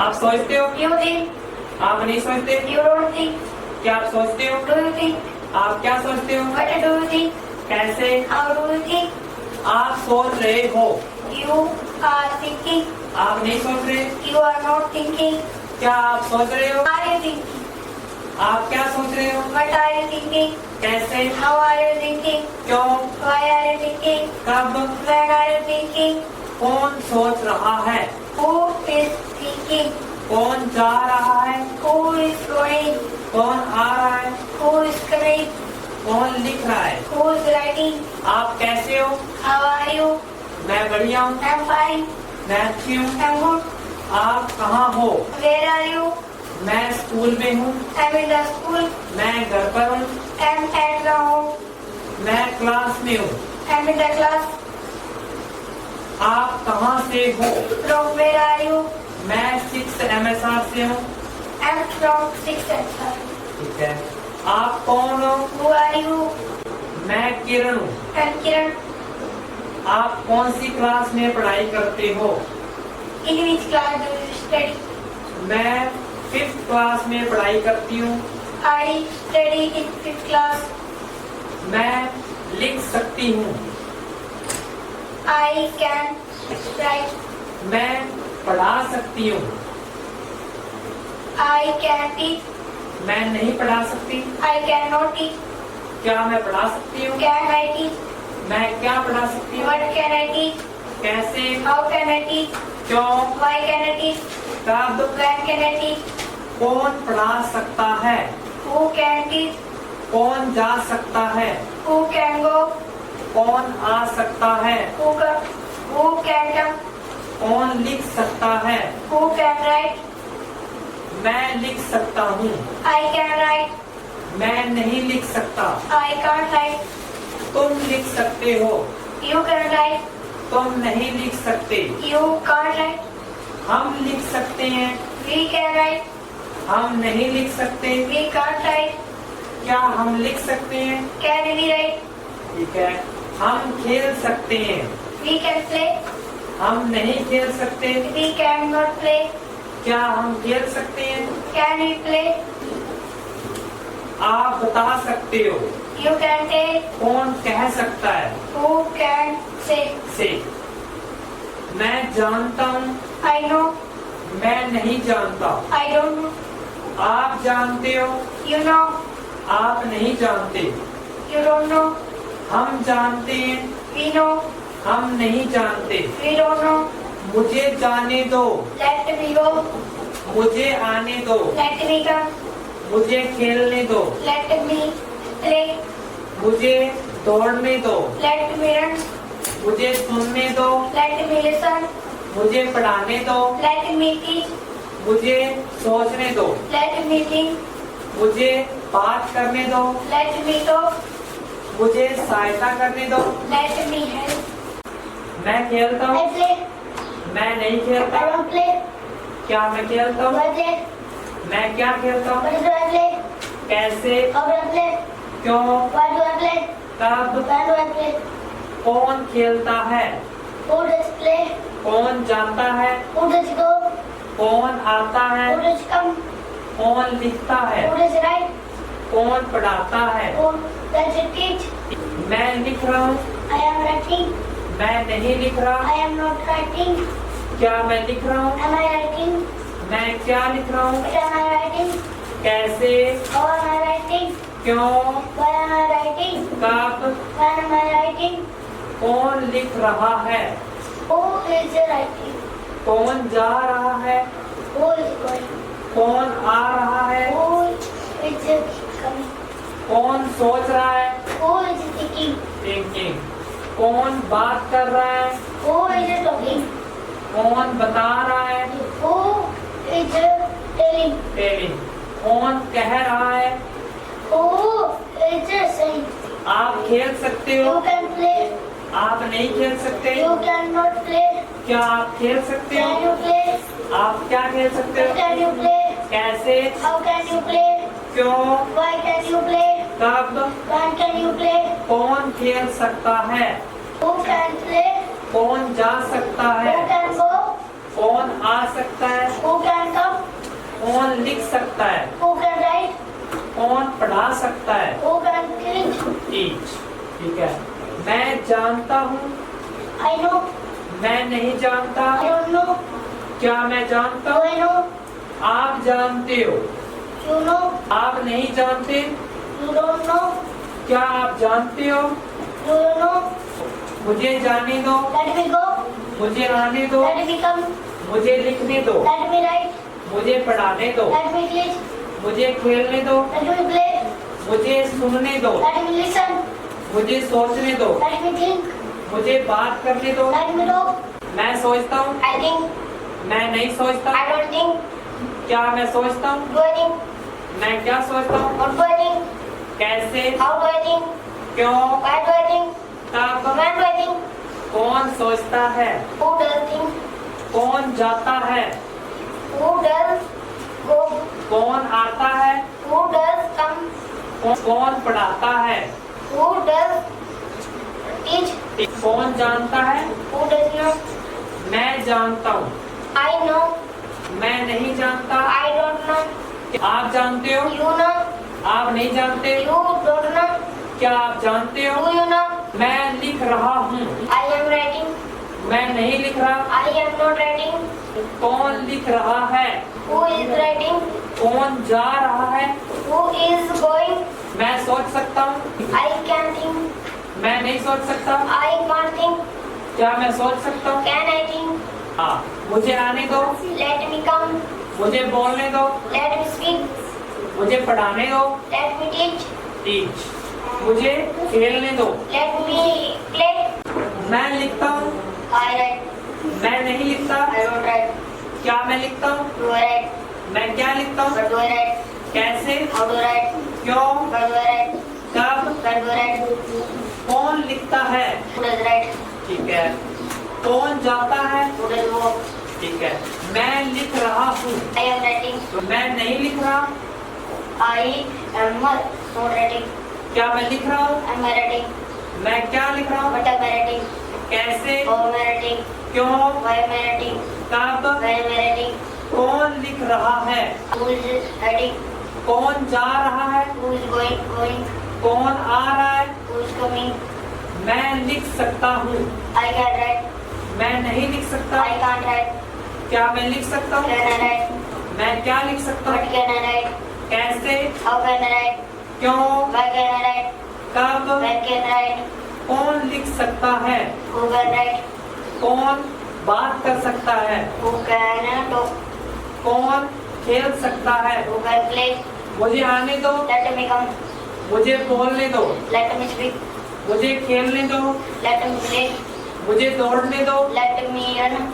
आप सोचते हो? You think? आप नहीं सोचते? You don't think? क्या आप सोचते हो? Do you think? आप क्या सोचते हो? What do you think? कैसे? How do you think? आप सोच रहे हो। You are thinking. आप नहीं सोच रहे? You are not thinking. क्या आप सोच रहे हो? Are you thinking? आप क्या सोच रहे हो? What are you thinking? कैसे? How are you thinking? क्यों? Why are you thinking? कब? When are you thinking? कौन सोच रहा है? Who is thinking? कौन जा रहा है? Who is going? कौन आ रहा है? Who is coming? कौन लिख रहा है? Who is writing? आप कैसे हो? How are you? मैं बढ़िया हूँ। I'm fine. मैं अच्छी हूँ। I'm good. आप कहाँ हो? Where are you? मैं स्कूल में हूँ। I'm in the school. मैं घर पर हूँ। I'm at the home. मैं क्लास में हूँ। I'm in the class. आप कहाँ से हो? From where are you? मैं 6 MSR से हूँ। I'm from 6th SR. ठीक है। आप कौन हो? Who are you? मैं किरण हूँ। I'm Kiran. आप कौन सी क्लास में पढ़ाई करते हो? In which class do you study? मैं 5th क्लास में पढ़ाई करती हूँ। I study in 5th class. मैं लिख सकती हूँ। I can write. मैं पढ़ा सकती हूँ। I can teach. मैं नहीं पढ़ा सकती। I cannot teach. क्या मैं पढ़ा सकती हूँ? Can I teach? मैं क्या पढ़ा सकती हूँ? What can I teach? कैसे? How can I teach? क्यों? Why can I teach? कब? When can I teach? कौन पढ़ा सकता है? Who can teach? कौन जा सकता है? Who can go? कौन आ सकता है? Who come? Who can come? कौन लिख सकता है? Who can write? मैं लिख सकता हूँ। I can write. मैं नहीं लिख सकता। I can't write. तुम लिख सकते हो। You can write. तुम नहीं लिख सकते। You can't write. हम लिख सकते हैं। We can write. हम नहीं लिख सकते। We can't write. क्या हम लिख सकते हैं? Can we write? ठीक है। हम खेल सकते हैं। We can play. हम नहीं खेल सकते। We cannot play. क्या हम खेल सकते हैं? Can we play? आप बता सकते हो। You can tell. कौन कह सकता है? Who can say? से। मैं जानता हूँ। I know. मैं नहीं जानता। I don't know. आप जानते हो। You know. आप नहीं जानते। You don't know. हम जानते हैं। We know. हम नहीं जानते। We don't know. मुझे जाने दो। Let me go. मुझे आने दो। Let me come. मुझे खेलने दो। Let me play. मुझे दौड़ने दो। Let me run. मुझे सुनने दो। Let me listen. मुझे पढ़ाने दो। Let me teach. मुझे सोचने दो। Let me think. मुझे बात करने दो। Let me talk. मुझे सहायता करने दो। Let me help. मैं खेलता I हूँ। play. मैं नहीं खेलता। I don't play. क्या मैं खेलता Do I हूँ? play? मैं क्या खेलता हूँ? What do I play? कैसे? How do I play? क्यों? Why do I play? कब? When do I play? कौन खेलता है? Who does play? कौन जाता है? Who does go? कौन आता है? Who does come? कौन लिखता है? Who does write? कौन पढ़ाता है? Who does it teach? मैं लिख रहा हूँ। I am writing. मैं नहीं लिख रहा। I am not writing. क्या मैं लिख रहा हूँ? Am I writing? मैं क्या लिख रहा हूँ? What am I writing? कैसे? How am I writing? क्यों? Why am I writing? कब? When am I writing? कौन लिख रहा है? Who is writing? कौन जा रहा है? Who is going? कौन आ रहा है? Who is coming? कौन सोच रहा है? Who is thinking? थिंकिंग। कौन बात कर रहा है? Who is talking? कौन बता रहा है? Who is telling? टेलिंग। कौन कह रहा है? Who is saying? आप खेल सकते हो। You can play. आप नहीं खेल सकते। You cannot play. क्या आप खेल सकते Can हो? you play? आप क्या खेल सकते How हो? can you play? कैसे? How can you play? क्यों? Why can you play? कब? When can you play? कौन खेल सकता है? Who can play? कौन जा सकता Who है? can go? कौन आ सकता है? Who can लिख सकता है? Who can write? कौन पढ़ा सकता है? Who can teach? टीच। ठीक है। मैं जानता हूँ। I know. मैं नहीं जानता। I don't know. क्या मैं जानता Do हूँ? I know? आप जानते हो। You know. आप नहीं जानते। You don't know. क्या आप जानते हो? Do you know? मुझे जाने दो। Let me go. मुझे आने दो। Let me come. मुझे लिखने दो। Let me write. मुझे पढ़ाने दो। Let me teach. मुझे खेलने दो। Let me play. मुझे सुनने दो। Let me listen. मुझे सोचने दो। Let me think. मुझे बात करने दो। Let me talk. मैं सोचता हूँ। I think. मैं नहीं सोचता। I don't think. क्या मैं सोचता हूँ? Do I think? मैं क्या सोचता हूँ? What do I think? कैसे? How do I think? क्यों? Why do I think? कब? When do I think? कौन सोचता है? Who does think? कौन जाता है? Who does go? कौन आता है? Who does come? कौन पढ़ाता है? Who does teach? कौन जानता है? Who does know? मैं जानता हूँ। I know. मैं नहीं जानता। I don't know. आप जानते हो? You know. आप नहीं जानते। You don't know. क्या आप जानते Do हो? you know? मैं लिख रहा हूँ। I am writing. मैं नहीं लिख रहा। I am not writing. कौन लिख रहा है? Who is writing? कौन जा रहा है? Who is going? मैं सोच सकता हूँ। I can think. मैं नहीं सोच सकता। I can't think. क्या मैं सोच सकता हूँ? Can I think? हाँ। मुझे आने दो। Let me come. मुझे बोलने दो। Let me speak. मुझे पढ़ाने दो। Let me teach. टीच। मुझे खेलने दो। Let me play. मैं लिखता हूँ। I write. मैं नहीं लिखता। I don't write. क्या मैं लिखता हूँ? Do I write? मैं क्या लिखता हूँ? What do I write? कैसे? How do I write? क्यों? What do I write? कब? When do I write? कौन लिखता है? Who does write? ठीक है। कौन जाता है? Who does walk? ठीक है। मैं लिख रहा हूँ। I am writing. मैं नहीं लिख रहा। I am not writing. क्या मैं लिख रहा हूँ? Am I writing? मैं क्या लिख रहा हूँ? What am I writing? कैसे? How am I writing? क्यों? Why am I writing? कब? When am I writing? कौन लिख रहा है? Who is writing? कौन जा रहा है? Who is going? कौन आ रहा है? Who is coming? मैं लिख सकता हूँ। I can write. मैं नहीं लिख सकता। I can't write. क्या मैं लिख सकता हूँ? Can I write? मैं क्या लिख सकता What हूँ? can I write? कैसे? How can I write? क्यों? Why can I write? कब? When can I write? कौन लिख सकता है? Who can write? कौन बात कर सकता है? Who can talk? कौन खेल सकता है? Who can play? मुझे आने दो। Let me come. मुझे बोलने दो। Let me speak. मुझे खेलने दो। Let me play. मुझे दौड़ने दो। Let me run.